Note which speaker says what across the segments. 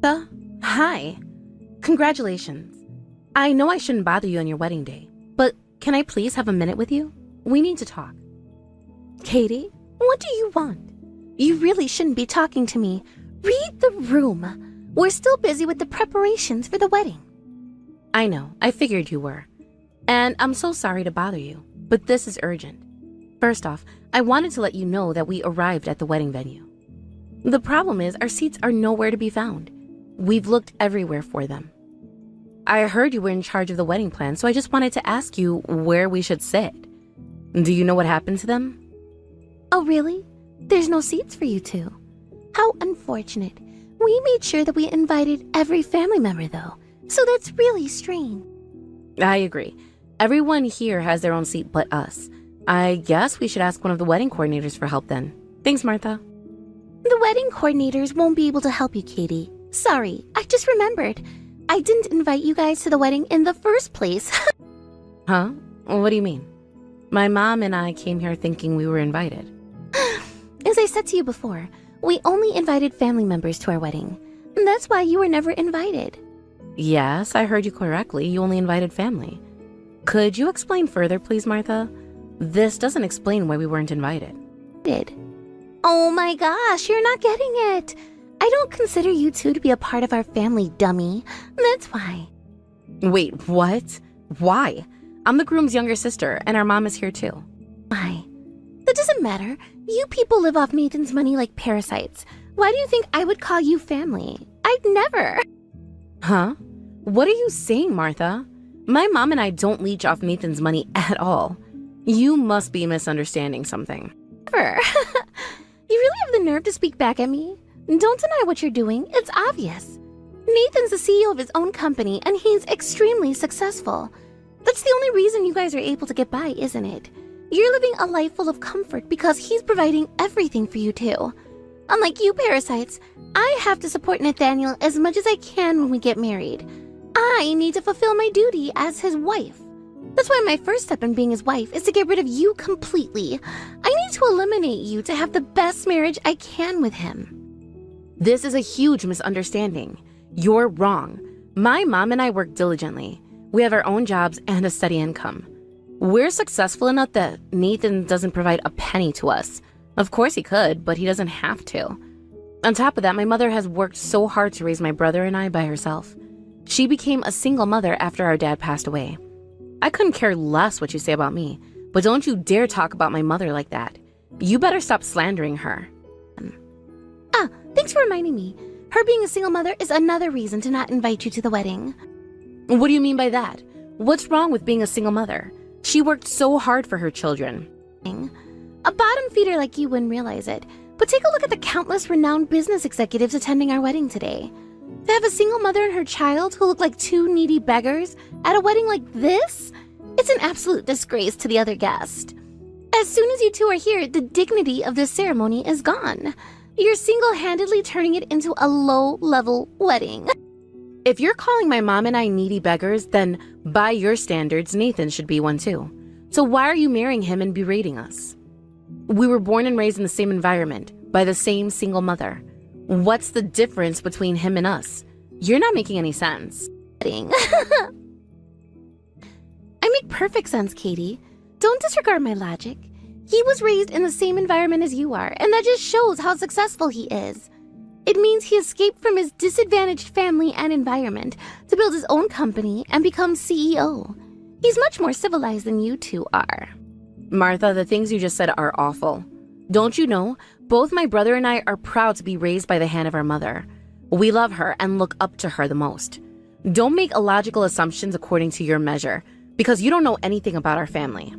Speaker 1: Hi. Congratulations. I know I shouldn't bother you on your wedding day, but can I please have a minute with you? We need to talk.
Speaker 2: Katie, what do you want? You really shouldn't be talking to me. Read the room. We're still busy with the preparations for the wedding.
Speaker 1: I know, I figured you were. And I'm so sorry to bother you, but this is urgent. First off, I wanted to let you know that we arrived at the wedding venue. The problem is our seats are nowhere to be found. We've looked everywhere for them. I heard you were in charge of the wedding plan, so I just wanted to ask you where we should sit. Do you know what happened to them?
Speaker 2: Oh, really? There's no seats for you two. How unfortunate. We made sure that we invited every family member, though, so that's really strange.
Speaker 1: I agree. Everyone here has their own seat but us. I guess we should ask one of the wedding coordinators for help then. Thanks, Martha.
Speaker 2: The wedding coordinators won't be able to help you, Katie. Sorry, I just remembered. I didn't invite you guys to the wedding in the first place.
Speaker 1: Huh? What do you mean? My mom and I came here thinking we were invited.
Speaker 2: As I said to you before, we only invited family members to our wedding. That's why you were never invited.
Speaker 1: Yes, I heard you correctly. You only invited family. Could you explain further, please, Martha? This doesn't explain why we weren't invited.
Speaker 2: Oh my gosh, you're not getting it. I don't consider you two to be a part of our family, dummy. That's why.
Speaker 1: Wait, what? Why? I'm the groom's younger sister, and our mom is here too.
Speaker 2: Why? That doesn't matter. You people live off Nathan's money like parasites. Why do you think I would call you family? I'd never.
Speaker 1: Huh? What are you saying, Martha? My mom and I don't leech off Nathan's money at all. You must be misunderstanding something.
Speaker 2: Never. You really have the nerve to speak back at me? Don't deny what you're doing. It's obvious. Nathan's the CEO of his own company, and he's extremely successful. That's the only reason you guys are able to get by, isn't it? You're living a life full of comfort because he's providing everything for you too. Unlike you parasites, I have to support Nathaniel as much as I can when we get married. I need to fulfill my duty as his wife. That's why my first step in being his wife is to get rid of you completely. I need to eliminate you to have the best marriage I can with him.
Speaker 1: This is a huge misunderstanding. You're wrong. My mom and I work diligently. We have our own jobs and a steady income. We're successful enough that Nathan doesn't provide a penny to us. Of course he could, but he doesn't have to. On top of that, my mother has worked so hard to raise my brother and I by herself. She became a single mother after our dad passed away. I couldn't care less what you say about me, but don't you dare talk about my mother like that. You better stop slandering her.
Speaker 2: Thanks for reminding me. Her being a single mother is another reason to not invite you to the wedding.
Speaker 1: What do you mean by that? What's wrong with being a single mother? She worked so hard for her children.
Speaker 2: A bottom feeder like you wouldn't realize it, but take a look at the countless renowned business executives attending our wedding today. To have a single mother and her child who look like two needy beggars at a wedding like this? It's an absolute disgrace to the other guest. As soon as you two are here, the dignity of this ceremony is gone. You're single-handedly turning it into a low-level wedding.
Speaker 1: If you're calling my mom and I needy beggars, then by your standards, Nathan should be one too. So why are you marrying him and berating us? We were born and raised in the same environment, by the same single mother. What's the difference between him and us? You're not making any sense.
Speaker 2: I make perfect sense, Katie. Don't disregard my logic. He was raised in the same environment as you are, and that just shows how successful he is. It means he escaped from his disadvantaged family and environment to build his own company and become CEO. He's much more civilized than you two are.
Speaker 1: Martha, the things you just said are awful. Don't you know, both my brother and I are proud to be raised by the hand of our mother. We love her and look up to her the most. Don't make illogical assumptions according to your measure, because you don't know anything about our family.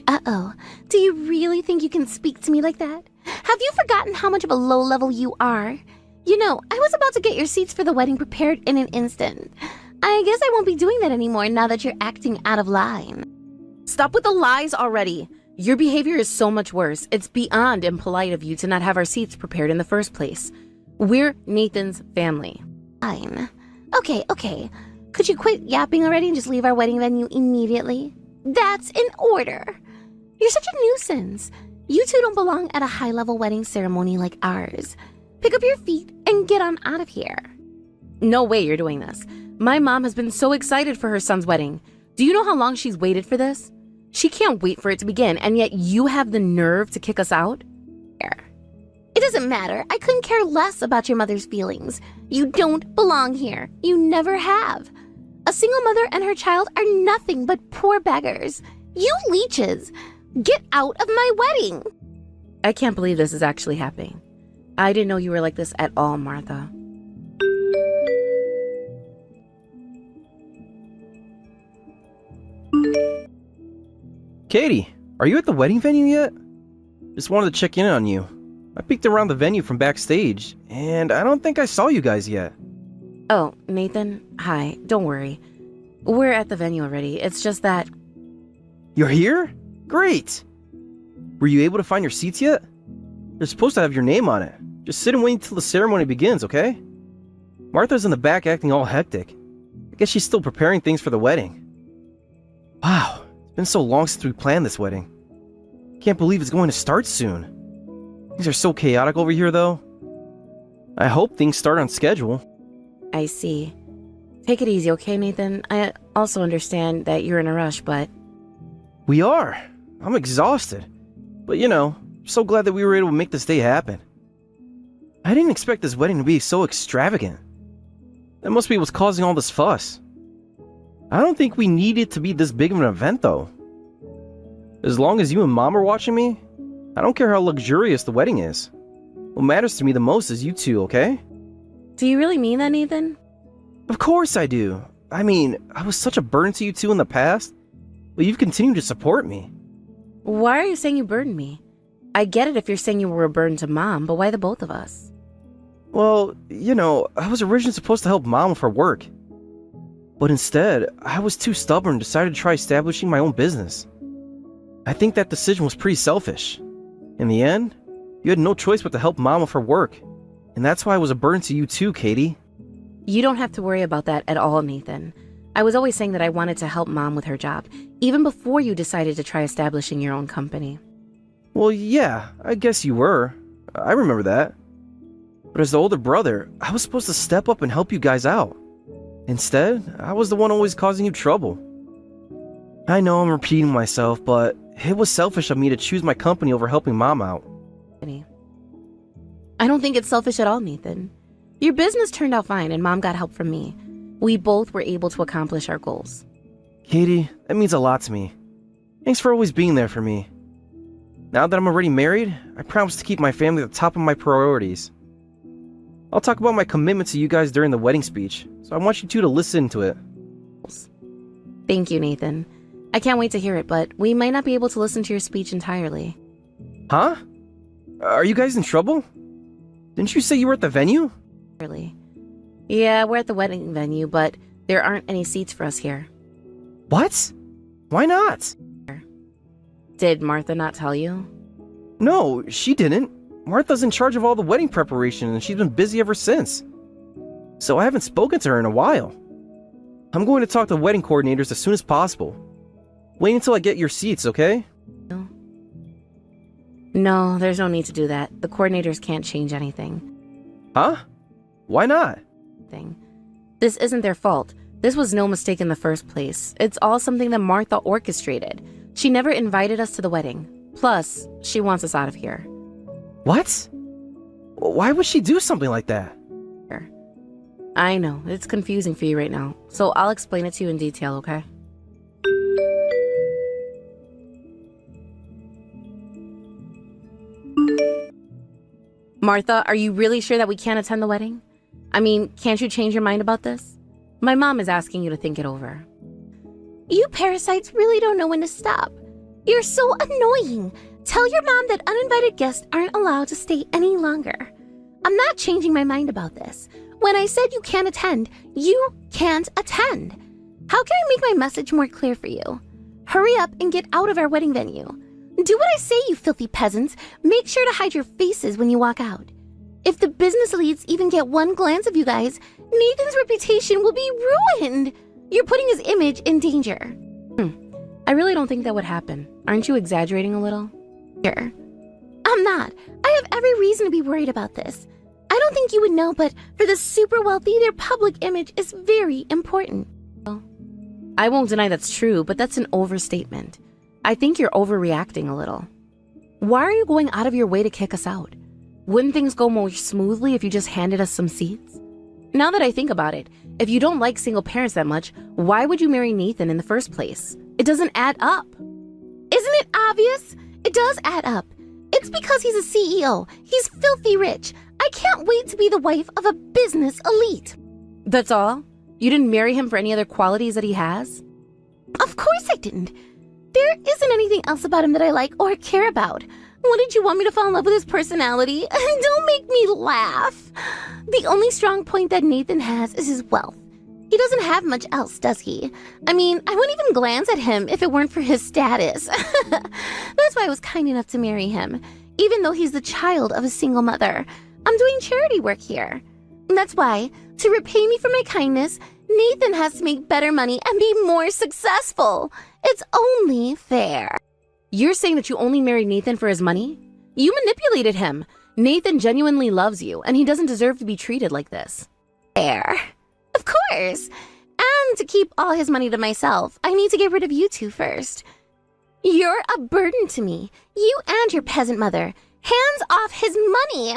Speaker 2: Uh-oh. Do you really think you can speak to me like that? Have you forgotten how much of a low level you are? You know, I was about to get your seats for the wedding prepared in an instant. I guess I won't be doing that anymore now that you're acting out of line.
Speaker 1: Stop with the lies already. Your behavior is so much worse. It's beyond impolite of you to not have our seats prepared in the first place. We're Nathan's family.
Speaker 2: Fine. Okay. Could you quit yapping already and just leave our wedding venue immediately? That's in order. You're such a nuisance. You two don't belong at a high-level wedding ceremony like ours. Pick up your feet and get on out of here.
Speaker 1: No way you're doing this. My mom has been so excited for her son's wedding. Do you know how long she's waited for this? She can't wait for it to begin, and yet you have the nerve to kick us out?
Speaker 2: It doesn't matter. I couldn't care less about your mother's feelings. You don't belong here. You never have. A single mother and her child are nothing but poor beggars. You leeches. Get out of my wedding.
Speaker 1: I can't believe this is actually happening. I didn't know you were like this at all, Martha.
Speaker 3: Katie, are you at the wedding venue yet? Just wanted to check in on you. I peeked around the venue from backstage, and I don't think I saw you guys yet.
Speaker 1: Oh, Nathan, hi, don't worry. We're at the venue already. It's just that...
Speaker 3: You're here? Great! Were you able to find your seats yet? They're supposed to have your name on it. Just sit and wait until the ceremony begins, okay? Martha's in the back acting all hectic. I guess she's still preparing things for the wedding. Wow, it's been so long since we planned this wedding. Can't believe it's going to start soon. Things are so chaotic over here, though. I hope things start on schedule.
Speaker 1: I see. Take it easy, okay, Nathan? I also understand that you're in a rush, but...
Speaker 3: We are. I'm exhausted. But so glad that we were able to make this day happen. I didn't expect this wedding to be so extravagant. That must be what's causing all this fuss. I don't think we need it to be this big of an event, though. As long as you and Mom are watching me, I don't care how luxurious the wedding is. What matters to me the most is you two, okay?
Speaker 1: Do you really mean that, Nathan?
Speaker 3: Of course I do. I mean, I was such a burden to you two in the past, but you've continued to support me.
Speaker 1: Why are you saying you burdened me? I get it if you're saying you were a burden to Mom, but why the both of us?
Speaker 3: Well, I was originally supposed to help Mom with her work. But instead, I was too stubborn and decided to try establishing my own business. I think that decision was pretty selfish. In the end, you had no choice but to help Mom with her work. And that's why I was a burden to you too, Katie.
Speaker 1: You don't have to worry about that at all, Nathan. I was always saying that I wanted to help Mom with her job, even before you decided to try establishing your own company.
Speaker 3: Well, yeah, I guess you were. I remember that. But as the older brother, I was supposed to step up and help you guys out. Instead, I was the one always causing you trouble. I know I'm repeating myself, but it was selfish of me to choose my company over helping Mom out.
Speaker 1: I don't think it's selfish at all, Nathan. Your business turned out fine and Mom got help from me. We both were able to accomplish our goals.
Speaker 3: Katie, that means a lot to me. Thanks for always being there for me. Now that I'm already married, I promise to keep my family at the top of my priorities. I'll talk about my commitment to you guys during the wedding speech, so I want you two to listen to it.
Speaker 1: Thank you, Nathan. I can't wait to hear it, but we might not be able to listen to your speech entirely.
Speaker 3: Huh? Are you guys in trouble? Didn't you say you were at the venue?
Speaker 1: Really? Yeah, we're at the wedding venue, but there aren't any seats for us here.
Speaker 3: What? Why not?
Speaker 1: Did Martha not tell you?
Speaker 3: No, she didn't. Martha's in charge of all the wedding preparation and she's been busy ever since. So I haven't spoken to her in a while. I'm going to talk to wedding coordinators as soon as possible. Wait until I get your seats, okay?
Speaker 1: No, there's no need to do that. The coordinators can't change anything.
Speaker 3: Huh? Why not?
Speaker 1: This isn't their fault. This was no mistake in the first place. It's all something that Martha orchestrated. She never invited us to the wedding. Plus, she wants us out of here.
Speaker 3: What? Why would she do something like that?
Speaker 1: I know, it's confusing for you right now, so I'll explain it to you in detail, okay? Martha, are you really sure that we can't attend the wedding? I mean, can't you change your mind about this? My mom is asking you to think it over.
Speaker 2: You parasites really don't know when to stop. You're so annoying. Tell your mom that uninvited guests aren't allowed to stay any longer. I'm not changing my mind about this. When I said you can't attend, you can't attend. How can I make my message more clear for you? Hurry up and get out of our wedding venue. Do what I say, you filthy peasants. Make sure to hide your faces when you walk out. If the business leads even get one glance of you guys, Nathan's reputation will be ruined. You're putting his image in danger.
Speaker 1: I really don't think that would happen. Aren't you exaggerating a little?
Speaker 2: Sure. I'm not. I have every reason to be worried about this. I don't think you would know, but for the super wealthy, their public image is very important.
Speaker 1: I won't deny that's true, but that's an overstatement. I think you're overreacting a little. Why are you going out of your way to kick us out? Wouldn't things go more smoothly if you just handed us some seats? Now that I think about it, if you don't like single parents that much, why would you marry Nathan in the first place? It doesn't add up.
Speaker 2: Isn't it obvious? It does add up. It's because he's a CEO. He's filthy rich. I can't wait to be the wife of a business elite.
Speaker 1: That's all? You didn't marry him for any other qualities that he has?
Speaker 2: Of course I didn't. There isn't anything else about him that I like or care about. What did you want me to fall in love with his personality? Don't make me laugh. The only strong point that Nathan has is his wealth. He doesn't have much else, does he? I mean, I wouldn't even glance at him if it weren't for his status. That's why I was kind enough to marry him, even though he's the child of a single mother. I'm doing charity work here. That's why, to repay me for my kindness, Nathan has to make better money and be more successful. It's only fair.
Speaker 1: You're saying that you only married Nathan for his money? You manipulated him. Nathan genuinely loves you, and he doesn't deserve to be treated like this.
Speaker 2: Fair. Of course. And to keep all his money to myself, I need to get rid of you two first. You're a burden to me. You and your peasant mother. Hands off his money.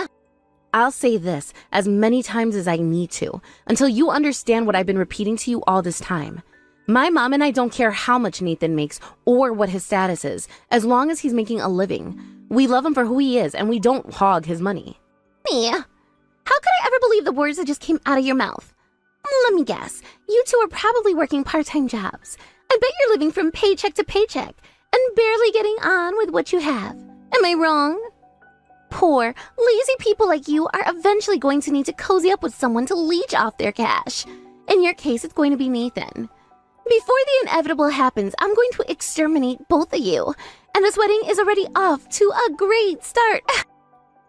Speaker 1: I'll say this as many times as I need to, until you understand what I've been repeating to you all this time. My mom and I don't care how much Nathan makes or what his status is, as long as he's making a living. We love him for who he is, and we don't hog his money.
Speaker 2: Me? How could I ever believe the words that just came out of your mouth? Let me guess. You two are probably working part-time jobs. I bet you're living from paycheck to paycheck and barely getting on with what you have. Am I wrong? Poor, lazy people like you are eventually going to need to cozy up with someone to leech off their cash. In your case, it's going to be Nathan. Before the inevitable happens, I'm going to exterminate both of you. And this wedding is already off to a great start.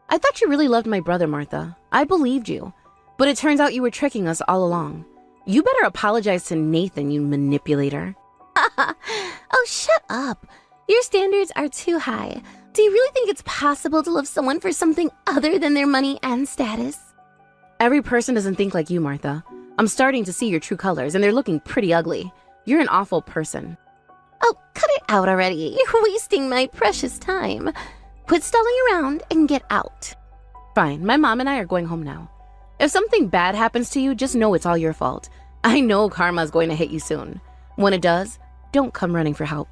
Speaker 1: I thought you really loved my brother, Martha. I believed you. But it turns out you were tricking us all along. You better apologize to Nathan, you manipulator.
Speaker 2: Oh, shut up. Your standards are too high. Do you really think it's possible to love someone for something other than their money and status?
Speaker 1: Every person doesn't think like you, Martha. I'm starting to see your true colors, and they're looking pretty ugly. You're an awful person.
Speaker 2: Oh, cut it out already. You're wasting my precious time. Quit stalling around and get out.
Speaker 1: Fine, my mom and I are going home now. If something bad happens to you, just know it's all your fault. I know karma's going to hit you soon. When it does, don't come running for help.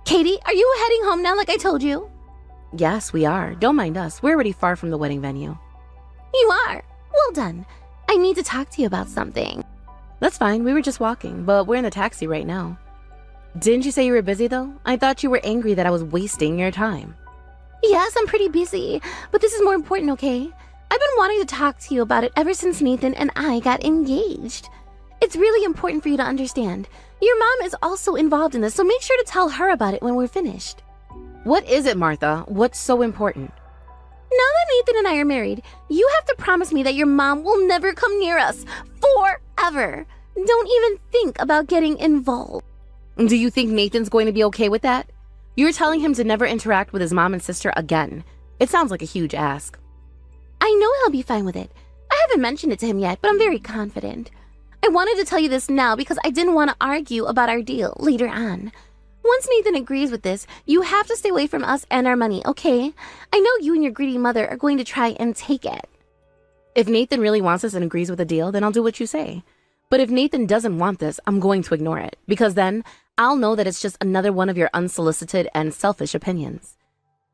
Speaker 2: Katie, are you heading home now like I told you?
Speaker 1: Yes, we are. Don't mind us. We're already far from the wedding venue.
Speaker 2: You are. Well done. I need to talk to you about something.
Speaker 1: That's fine. We were just walking, but we're in the taxi right now. Didn't you say you were busy, though? I thought you were angry that I was wasting your time.
Speaker 2: Yes, I'm pretty busy, but this is more important, okay? I've been wanting to talk to you about it ever since Nathan and I got engaged. It's really important for you to understand. Your mom is also involved in this, so make sure to tell her about it when we're finished.
Speaker 1: What is it, Martha? What's so important?
Speaker 2: Now that Nathan and I are married, you have to promise me that your mom will never come near us. Forever. Don't even think about getting involved.
Speaker 1: Do you think Nathan's going to be okay with that? You're telling him to never interact with his mom and sister again. It sounds like a huge ask.
Speaker 2: I know he'll be fine with it. I haven't mentioned it to him yet, but I'm very confident. I wanted to tell you this now because I didn't want to argue about our deal later on. Once Nathan agrees with this, you have to stay away from us and our money, okay? I know you and your greedy mother are going to try and take it.
Speaker 1: If Nathan really wants this and agrees with the deal, then I'll do what you say. But if Nathan doesn't want this, I'm going to ignore it, because then I'll know that it's just another one of your unsolicited and selfish opinions.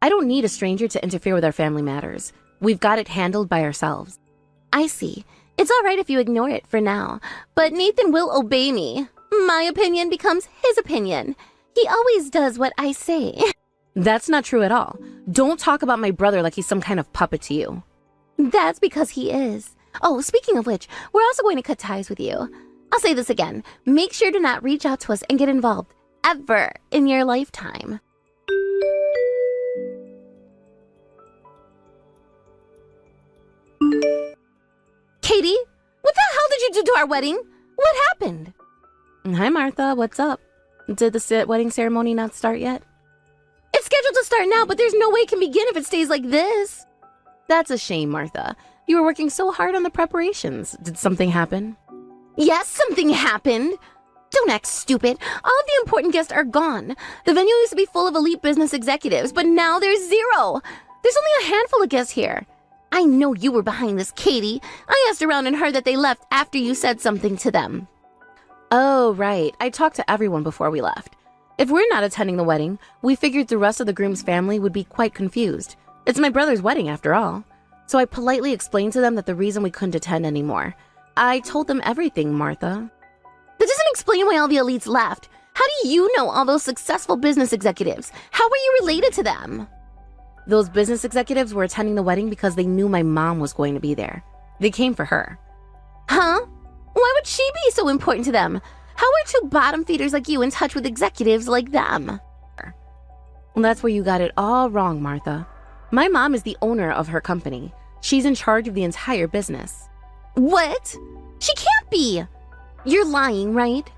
Speaker 1: I don't need a stranger to interfere with our family matters. We've got it handled by ourselves.
Speaker 2: I see. It's all right if you ignore it for now, but Nathan will obey me. My opinion becomes his opinion. He always does what I say.
Speaker 1: That's not true at all. Don't talk about my brother like he's some kind of puppet to you.
Speaker 2: That's because he is. Oh, speaking of which, we're also going to cut ties with you. I'll say this again. Make sure to not reach out to us and get involved ever in your lifetime. Katie, what the hell did you do to our wedding? What happened?
Speaker 1: Hi, Martha. What's up? Did the wedding ceremony not start yet?
Speaker 2: It's scheduled to start now, but there's no way it can begin if it stays like this.
Speaker 1: That's a shame, Martha. You were working so hard on the preparations. Did something happen?
Speaker 2: Yes, something happened. Don't act stupid. All of the important guests are gone. The venue used to be full of elite business executives, but now there's zero. There's only a handful of guests here. I know you were behind this, Katie. I asked around and heard that they left after you said something to them.
Speaker 1: Oh, right. I talked to everyone before we left. If we're not attending the wedding, we figured the rest of the groom's family would be quite confused. It's my brother's wedding, after all. So I politely explained to them that the reason we couldn't attend anymore. I told them everything, Martha.
Speaker 2: That doesn't explain why all the elites left. How do you know all those successful business executives? How were you related to them?
Speaker 1: Those business executives were attending the wedding because they knew my mom was going to be there. They came for her.
Speaker 2: Huh? Why would she be so important to them? How are two bottom feeders like you in touch with executives like them?
Speaker 1: Well, that's where you got it all wrong, Martha. My mom is the owner of her company. She's in charge of the entire business.
Speaker 2: What? She can't be. You're lying, right?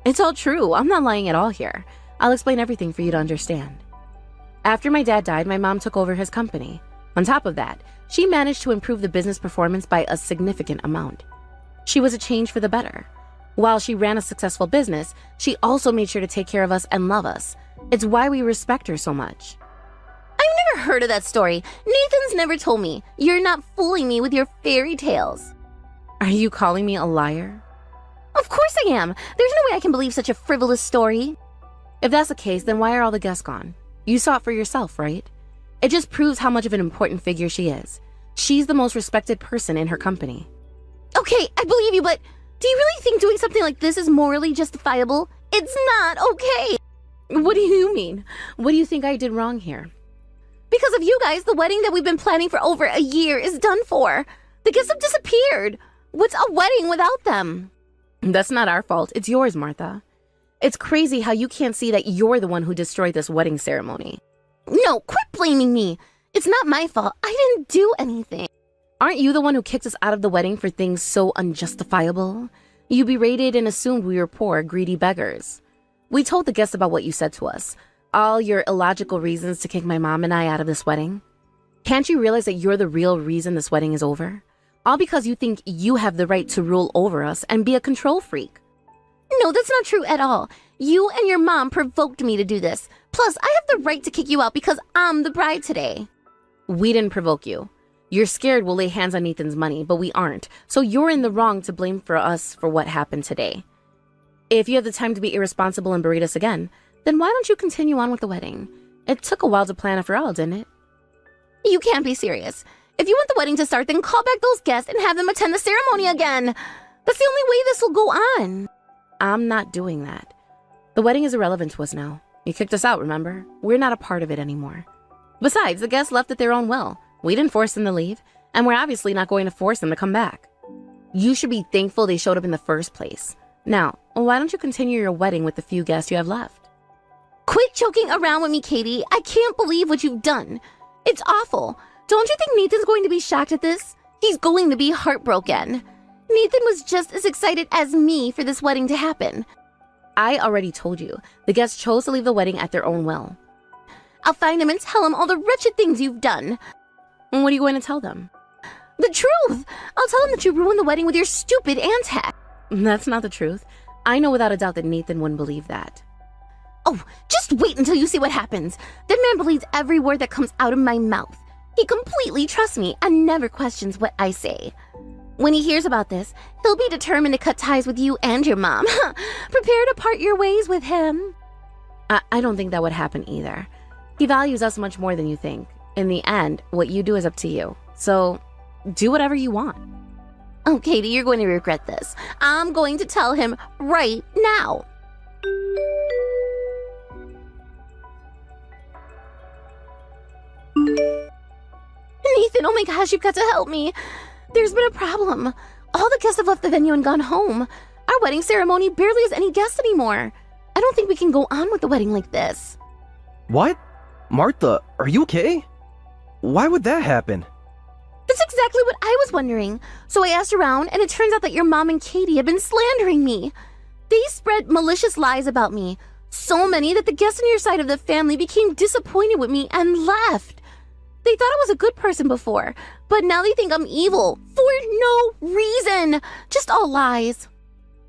Speaker 1: It's all true. I'm not lying at all here. I'll explain everything for you to understand. After my dad died, my mom took over his company. On top of that, she managed to improve the business performance by a significant amount. She was a change for the better. While she ran a successful business, she also made sure to take care of us and love us. It's why we respect her so much.
Speaker 2: I've never heard of that story. Nathan's never told me. You're not fooling me with your fairy tales.
Speaker 1: Are you calling me a liar?
Speaker 2: Of course I am. There's no way I can believe such a frivolous story.
Speaker 1: If that's the case, then why are all the guests gone? You saw it for yourself, right? It just proves how much of an important figure she is. She's the most respected person in her company.
Speaker 2: Okay, I believe you, but do you really think doing something like this is morally justifiable? It's not okay.
Speaker 1: What do you mean? What do you think I did wrong here?
Speaker 2: Because of you guys, the wedding that we've been planning for over a year is done for. The guests have disappeared. What's a wedding without them?
Speaker 1: That's not our fault. It's yours, Martha. It's crazy how you can't see that you're the one who destroyed this wedding ceremony.
Speaker 2: No, quit blaming me. It's not my fault. I didn't do anything.
Speaker 1: Aren't you the one who kicked us out of the wedding for things so unjustifiable? You berated and assumed we were poor, greedy beggars. We told the guests about what you said to us. All your illogical reasons to kick my mom and I out of this wedding. Can't you realize that you're the real reason this wedding is over? All because you think you have the right to rule over us and be a control freak.
Speaker 2: No, that's not true at all. You and your mom provoked me to do this. Plus, I have the right to kick you out because I'm the bride today.
Speaker 1: We didn't provoke you. You're scared we'll lay hands on Nathan's money, but we aren't. So you're in the wrong to blame for us for what happened today. If you have the time to be irresponsible and berate us again, then why don't you continue on with the wedding? It took a while to plan after all, didn't it?
Speaker 2: You can't be serious. If you want the wedding to start, then call back those guests and have them attend the ceremony again. That's the only way this will go on.
Speaker 1: I'm not doing that. The wedding is irrelevant to us now. You kicked us out, remember? We're not a part of it anymore. Besides, the guests left at their own will. We didn't force them to leave, and we're obviously not going to force them to come back. You should be thankful they showed up in the first place. Now, why don't you continue your wedding with the few guests you have left?
Speaker 2: Quit joking around with me, Katie. I can't believe what you've done. It's awful. Don't you think Nathan's going to be shocked at this? He's going to be heartbroken. Nathan was just as excited as me for this wedding to happen.
Speaker 1: I already told you. The guests chose to leave the wedding at their own will.
Speaker 2: I'll find him and tell him all the wretched things you've done.
Speaker 1: And what are you going to tell them?
Speaker 2: The truth! I'll tell him that you ruined the wedding with your stupid antics.
Speaker 1: That's not the truth. I know without a doubt that Nathan wouldn't believe that.
Speaker 2: Oh, just wait until you see what happens. That man believes every word that comes out of my mouth. He completely trusts me and never questions what I say. When he hears about this, he'll be determined to cut ties with you and your mom. Prepare to part your ways with him.
Speaker 1: I don't think that would happen either. He values us much more than you think. In the end, what you do is up to you. So, do whatever you want.
Speaker 2: Oh, Katie, you're going to regret this. I'm going to tell him right now. Nathan, oh my gosh, you've got to help me. There's been a problem. All the guests have left the venue and gone home. Our wedding ceremony barely has any guests anymore. I don't think we can go on with the wedding like this.
Speaker 3: What? Martha, are you okay? Why would that happen?
Speaker 2: That's exactly what I was wondering. So I asked around, and it turns out that your mom and Katie have been slandering me. They spread malicious lies about me. So many that the guests on your side of the family became disappointed with me and left. They thought I was a good person before, but now they think I'm evil for no reason. Just all lies.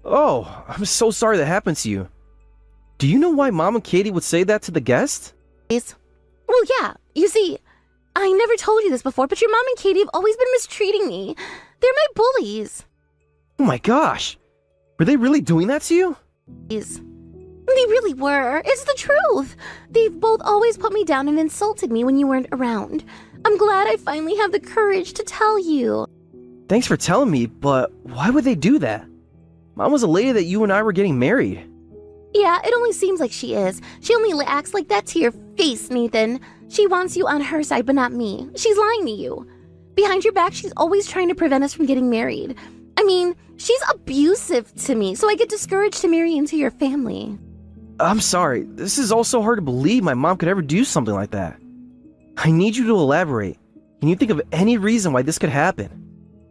Speaker 3: Oh, I'm so sorry that happened to you. Do you know why Mom and Katie would say that to the guest?
Speaker 2: Well, yeah. You see, I never told you this before, but your mom and Katie have always been mistreating me. They're my bullies.
Speaker 3: Oh my gosh. Were they really doing that to you?
Speaker 2: They really were. It's the truth. They've both always put me down and insulted me when you weren't around. I'm glad I finally have the courage to tell you.
Speaker 3: Thanks for telling me, but why would they do that? Mom was a lady that you and I were getting married.
Speaker 2: Yeah, it only seems like she is. She only acts like that to your face, Nathan. She wants you on her side, but not me. She's lying to you. Behind your back, she's always trying to prevent us from getting married. I mean, she's abusive to me, so I get discouraged to marry into your family.
Speaker 3: I'm sorry. This is all so hard to believe my mom could ever do something like that. I need you to elaborate. Can you think of any reason why this could happen?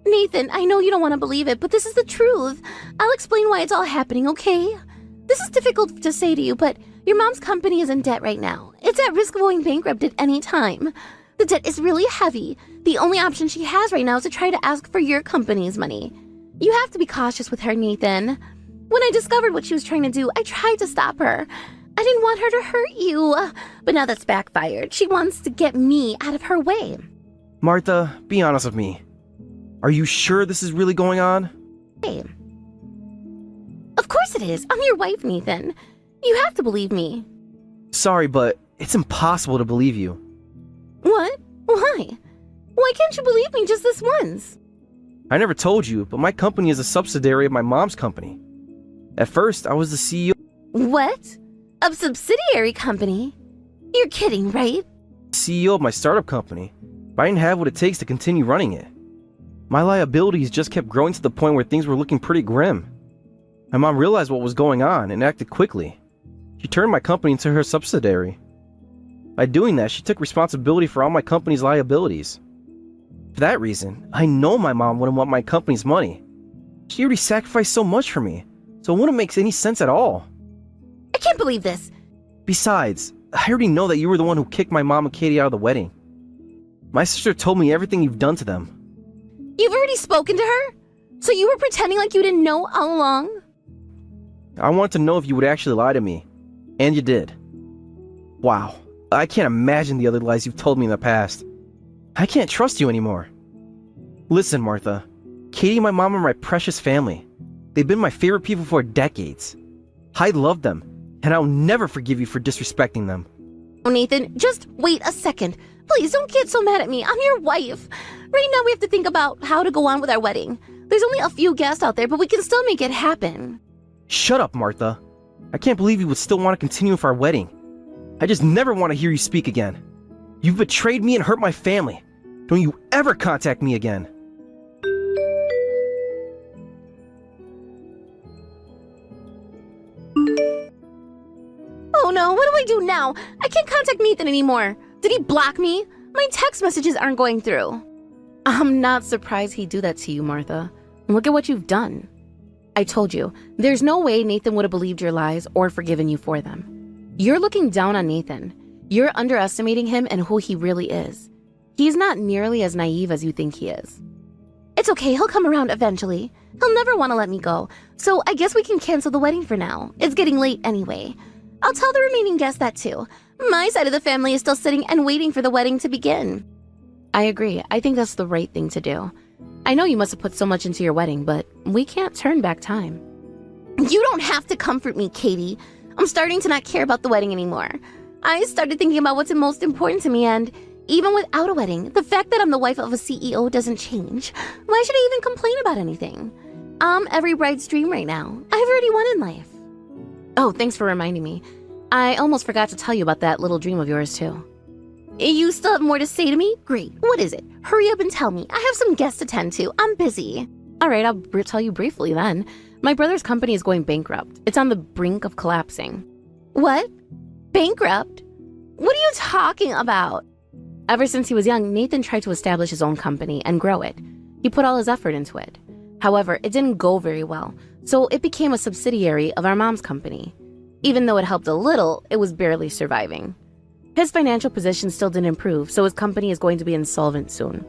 Speaker 2: Nathan, I know you don't want to believe it, but this is the truth. I'll explain why it's all happening, okay? This is difficult to say to you, but your mom's company is in debt right now. It's at risk of going bankrupt at any time. The debt is really heavy. The only option she has right now is to try to ask for your company's money. You have to be cautious with her, Nathan. When I discovered what she was trying to do, I tried to stop her. I didn't want her to hurt you. But now that's backfired. She wants to get me out of her way.
Speaker 3: Martha, be honest with me. Are you sure this is really going on?
Speaker 2: Hey. Of course it is. I'm your wife, Nathan. You have to believe me.
Speaker 3: Sorry, but it's impossible to believe you.
Speaker 2: What? Why? Why can't you believe me just this once?
Speaker 3: I never told you, but my company is a subsidiary of my mom's company. At first, I was the CEO.
Speaker 2: What? A subsidiary company? You're kidding, right?
Speaker 3: CEO of my startup company, but I didn't have what it takes to continue running it. My liabilities just kept growing to the point where things were looking pretty grim. My mom realized what was going on and acted quickly. She turned my company into her subsidiary. By doing that, she took responsibility for all my company's liabilities. For that reason, I know my mom wouldn't want my company's money. She already sacrificed so much for me, so it wouldn't make any sense at all.
Speaker 2: I can't believe this.
Speaker 3: Besides, I already know that you were the one who kicked my mom and Katie out of the wedding. My sister told me everything you've done to them.
Speaker 2: You've already spoken to her? So you were pretending like you didn't know all along?
Speaker 3: I wanted to know if you would actually lie to me. And you did. Wow. I can't imagine the other lies you've told me in the past. I can't trust you anymore. Listen, Martha. Katie and my mom are my precious family. They've been my favorite people for decades. I love them, and I'll never forgive you for disrespecting them.
Speaker 2: Oh, Nathan, just wait a second. Please don't get so mad at me. I'm your wife. Right now we have to think about how to go on with our wedding. There's only a few guests out there, but we can still make it happen.
Speaker 3: Shut up, Martha. I can't believe you would still want to continue with our wedding. I just never want to hear you speak again. You've betrayed me and hurt my family. Don't you ever contact me again.
Speaker 2: Oh no, what do I do now? I can't contact Nathan anymore. Did he block me? My text messages aren't going through.
Speaker 1: I'm not surprised he'd do that to you, Martha. Look at what you've done. I told you, there's no way Nathan would have believed your lies or forgiven you for them. You're looking down on Nathan. You're underestimating him and who he really is. He's not nearly as naive as you think he is.
Speaker 2: It's okay, he'll come around eventually. He'll never want to let me go, so I guess we can cancel the wedding for now. It's getting late anyway. I'll tell the remaining guests that too. My side of the family is still sitting and waiting for the wedding to begin.
Speaker 1: I agree. I think that's the right thing to do. I know you must have put so much into your wedding, but we can't turn back time.
Speaker 2: You don't have to comfort me, Katie. I'm starting to not care about the wedding anymore. I started thinking about what's most important to me, and even without a wedding, the fact that I'm the wife of a CEO doesn't change. Why should I even complain about anything? I'm every bride's dream right now. I've already won in life.
Speaker 1: Oh, thanks for reminding me. I almost forgot to tell you about that little dream of yours, too.
Speaker 2: You still have more to say to me? Great. What is it? Hurry up and tell me. I have some guests to tend to. I'm busy.
Speaker 1: All right, I'll tell you briefly then. My brother's company is going bankrupt. It's on the brink of collapsing.
Speaker 2: What? Bankrupt? What are you talking about?
Speaker 1: Ever since he was young, Nathan tried to establish his own company and grow it. He put all his effort into it. However, it didn't go very well, So it became a subsidiary of our mom's company. Even though it helped a little, it was barely surviving. His financial position still didn't improve, so his company is going to be insolvent soon.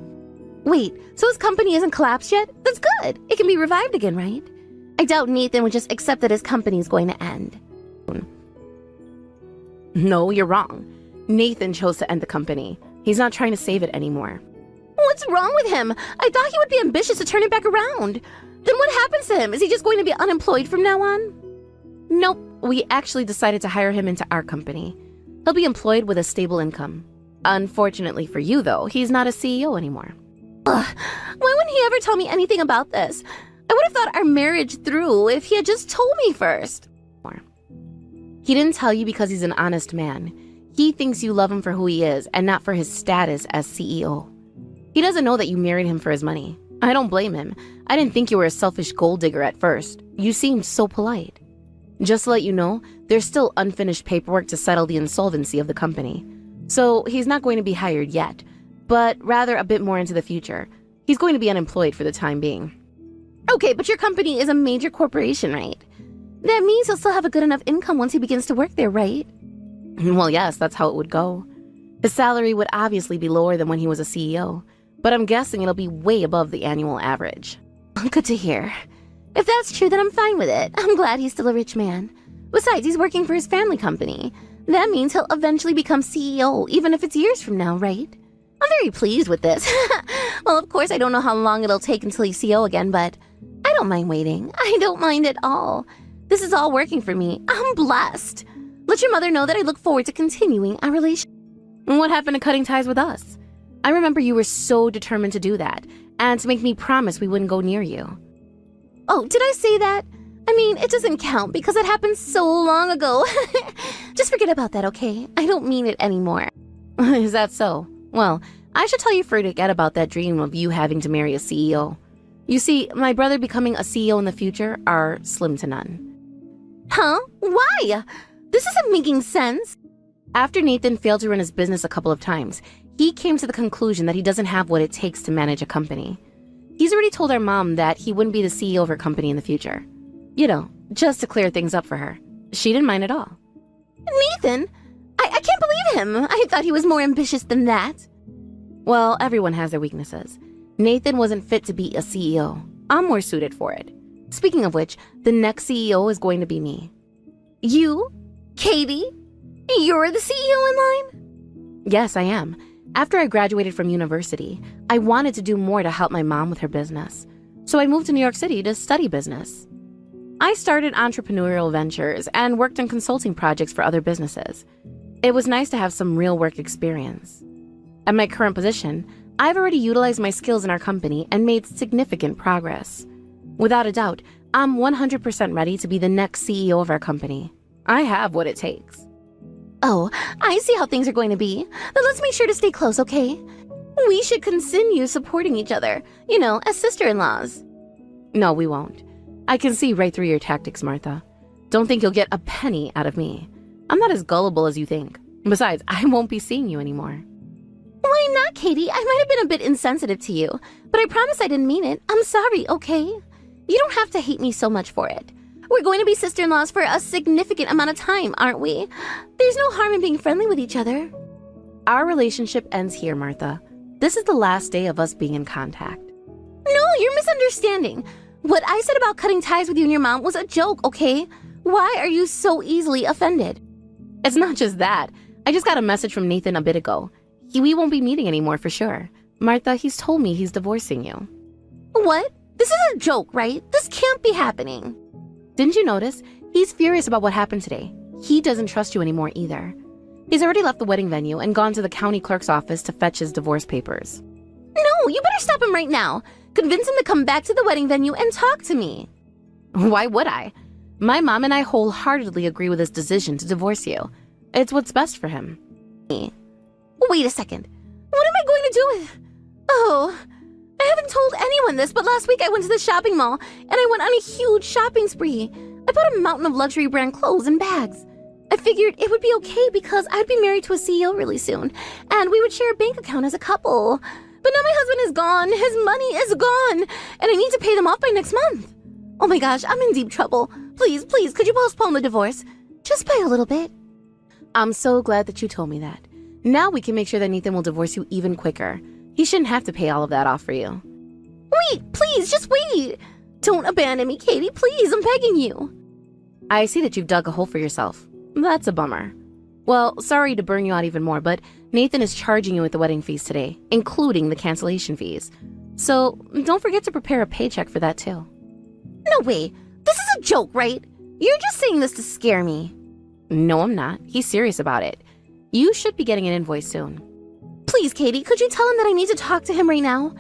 Speaker 2: Wait, so his company isn't collapsed yet? That's good. It can be revived again, right? I doubt Nathan would just accept that his company is going to end.
Speaker 1: No, you're wrong. Nathan chose to end the company. He's not trying to save it anymore.
Speaker 2: What's wrong with him? I thought he would be ambitious to turn it back around. Then what happens to him? Is he just going to be unemployed from now on?
Speaker 1: Nope, we actually decided to hire him into our company. He'll be employed with a stable income. Unfortunately for you, though, he's not a CEO anymore.
Speaker 2: Why wouldn't he ever tell me anything about this? I would have thought our marriage through if he had just told me first.
Speaker 1: He didn't tell you because he's an honest man. He thinks you love him for who he is and not for his status as CEO. He doesn't know that you married him for his money. I don't blame him. I didn't think you were a selfish gold digger at first. You seemed so polite. Just to let you know, there's still unfinished paperwork to settle the insolvency of the company. So he's not going to be hired yet, but rather a bit more into the future. He's going to be unemployed for the time being.
Speaker 2: Okay, but your company is a major corporation, right? That means he'll still have a good enough income once he begins to work there, right?
Speaker 1: Well, yes, that's how it would go. His salary would obviously be lower than when he was a CEO, but I'm guessing it'll be way above the annual average.
Speaker 2: Good to hear. If that's true, then I'm fine with it. I'm glad he's still a rich man. Besides, he's working for his family company. That means he'll eventually become CEO, even if it's years from now, right? I'm very pleased with this. Well, of course, I don't know how long it'll take until he's CEO again, but I don't mind waiting. I don't mind at all. This is all working for me. I'm blessed. Let your mother know that I look forward to continuing our relationship.
Speaker 1: What happened to cutting ties with us? I remember you were so determined to do that, and to make me promise we wouldn't go near you.
Speaker 2: Oh, did I say that? I mean, it doesn't count because it happened so long ago. Just forget about that, okay? I don't mean it anymore.
Speaker 1: Is that so? Well, I should tell you to forget about that dream of you having to marry a CEO. You see, my brother becoming a CEO in the future are slim to none.
Speaker 2: Huh? Why? This isn't making sense.
Speaker 1: After Nathan failed to run his business a couple of times, he came to the conclusion that he doesn't have what it takes to manage a company. He's already told our mom that he wouldn't be the CEO of her company in the future. You know, just to clear things up for her. She didn't mind at all.
Speaker 2: Nathan? I can't believe him. I thought he was more ambitious than that.
Speaker 1: Well, everyone has their weaknesses. Nathan wasn't fit to be a CEO. I'm more suited for it. Speaking of which, the next CEO is going to be me.
Speaker 2: You? Katie? You're the CEO in line?
Speaker 1: Yes, I am. After I graduated from university, I wanted to do more to help my mom with her business. So I moved to New York City to study business. I started entrepreneurial ventures and worked on consulting projects for other businesses. It was nice to have some real work experience. At my current position, I've already utilized my skills in our company and made significant progress. Without a doubt, I'm 100% ready to be the next CEO of our company. I have what it takes.
Speaker 2: Oh, I see how things are going to be. Then let's make sure to stay close, okay? We should continue supporting each other, as sister-in-laws.
Speaker 1: No, we won't. I can see right through your tactics, Martha. Don't think you'll get a penny out of me. I'm not as gullible as you think. Besides, I won't be seeing you anymore.
Speaker 2: Why not, Katie? I might have been a bit insensitive to you, but I promise I didn't mean it. I'm sorry, okay? You don't have to hate me so much for it. We're going to be sister-in-laws for a significant amount of time, aren't we? There's no harm in being friendly with each other.
Speaker 1: Our relationship ends here, Martha. This is the last day of us being in contact.
Speaker 2: No, you're misunderstanding. What I said about cutting ties with you and your mom was a joke, okay? Why are you so easily offended?
Speaker 1: It's not just that. I just got a message from Nathan a bit ago. We won't be meeting anymore for sure. Martha, he's told me he's divorcing you.
Speaker 2: What? This is a joke, right? This can't be happening.
Speaker 1: Didn't you notice? He's furious about what happened today. He doesn't trust you anymore either. He's already left the wedding venue and gone to the county clerk's office to fetch his divorce papers.
Speaker 2: No, you better stop him right now. Convince him to come back to the wedding venue and talk to me.
Speaker 1: Why would I? My mom and I wholeheartedly agree with his decision to divorce you. It's what's best for him.
Speaker 2: Wait a second. What am I going to do with... Oh, I haven't told anyone this, but last week I went to the shopping mall and I went on a huge shopping spree. I bought a mountain of luxury brand clothes and bags. I figured it would be okay because I'd be married to a CEO really soon, and we would share a bank account as a couple. But now my husband is gone, his money is gone, and I need to pay them off by next month. Oh my gosh, I'm in deep trouble. Please, could you postpone the divorce? Just by a little bit.
Speaker 1: I'm so glad that you told me that. Now we can make sure that Nathan will divorce you even quicker. He shouldn't have to pay all of that off for you.
Speaker 2: Wait, please, just wait. Don't abandon me, Katie, please, I'm begging you.
Speaker 1: I see that you've dug a hole for yourself. That's a bummer. Well, sorry to burn you out even more, but Nathan is charging you with the wedding fees today, including the cancellation fees. So don't forget to prepare a paycheck for that too.
Speaker 2: No way. This is a joke, right? You're just saying this to scare me.
Speaker 1: No, I'm not. He's serious about it. You should be getting an invoice soon.
Speaker 2: Please, Katie, could you tell him that I need to talk to him right now?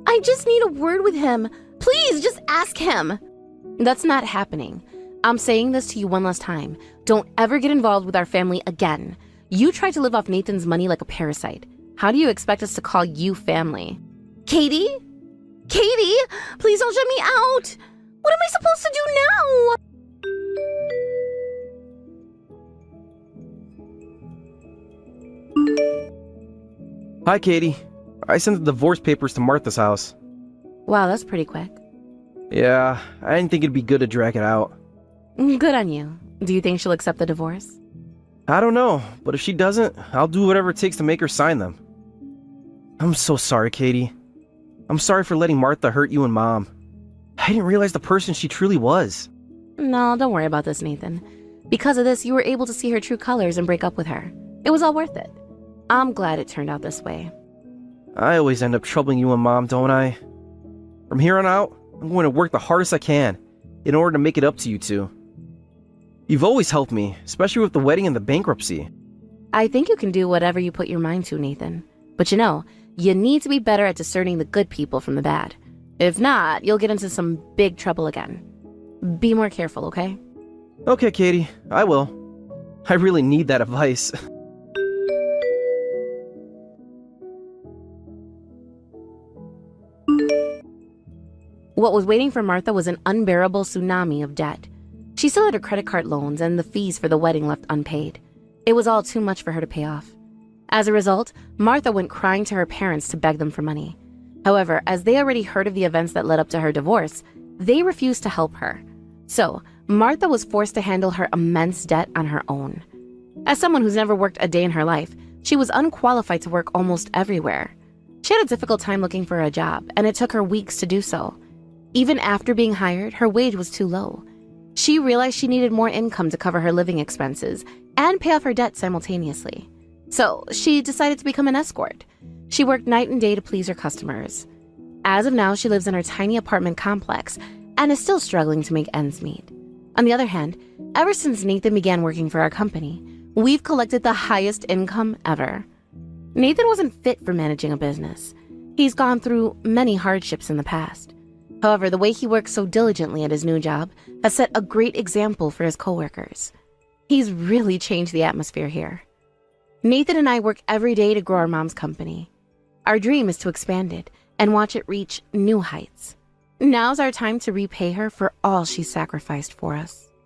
Speaker 2: I just need a word with him. Please, just ask him.
Speaker 1: That's not happening. I'm saying this to you one last time. Don't ever get involved with our family again. You tried to live off Nathan's money like a parasite. How do you expect us to call you family?
Speaker 2: Katie? Katie, please don't shut me out. What am I supposed to do now?
Speaker 3: Hi, Katie. I sent the divorce papers to Martha's house.
Speaker 1: Wow, that's pretty quick.
Speaker 3: Yeah, I didn't think it'd be good to drag it out.
Speaker 1: Good on you. Do you think she'll accept the divorce?
Speaker 3: I don't know, but if she doesn't, I'll do whatever it takes to make her sign them. I'm so sorry, Katie. I'm sorry for letting Martha hurt you and Mom. I didn't realize the person she truly was.
Speaker 1: No, don't worry about this, Nathan. Because of this, you were able to see her true colors and break up with her. It was all worth it. I'm glad it turned out this way.
Speaker 3: I always end up troubling you and Mom, don't I? From here on out, I'm going to work the hardest I can in order to make it up to you two. You've always helped me, especially with the wedding and the bankruptcy.
Speaker 1: I think you can do whatever you put your mind to, Nathan. But you need to be better at discerning the good people from the bad. If not, you'll get into some big trouble again. Be more careful, okay?
Speaker 3: Okay, Katie, I will. I really need that advice.
Speaker 1: What was waiting for Martha was an unbearable tsunami of debt. She still had her credit card loans and the fees for the wedding left unpaid. It was all too much for her to pay off. As a result, Martha went crying to her parents to beg them for money. However, as they already heard of the events that led up to her divorce, they refused to help her. So, Martha was forced to handle her immense debt on her own. As someone who's never worked a day in her life, she was unqualified to work almost everywhere. She had a difficult time looking for a job, and it took her weeks to do so. Even after being hired, her wage was too low. She realized she needed more income to cover her living expenses and pay off her debt simultaneously. So she decided to become an escort. She worked night and day to please her customers. As of now, she lives in her tiny apartment complex and is still struggling to make ends meet. On the other hand, ever since Nathan began working for our company, we've collected the highest income ever. Nathan wasn't fit for managing a business. He's gone through many hardships in the past. However, the way he works so diligently at his new job has set a great example for his coworkers. He's really changed the atmosphere here. Nathan and I work every day to grow our mom's company. Our dream is to expand it and watch it reach new heights. Now's our time to repay her for all she sacrificed for us.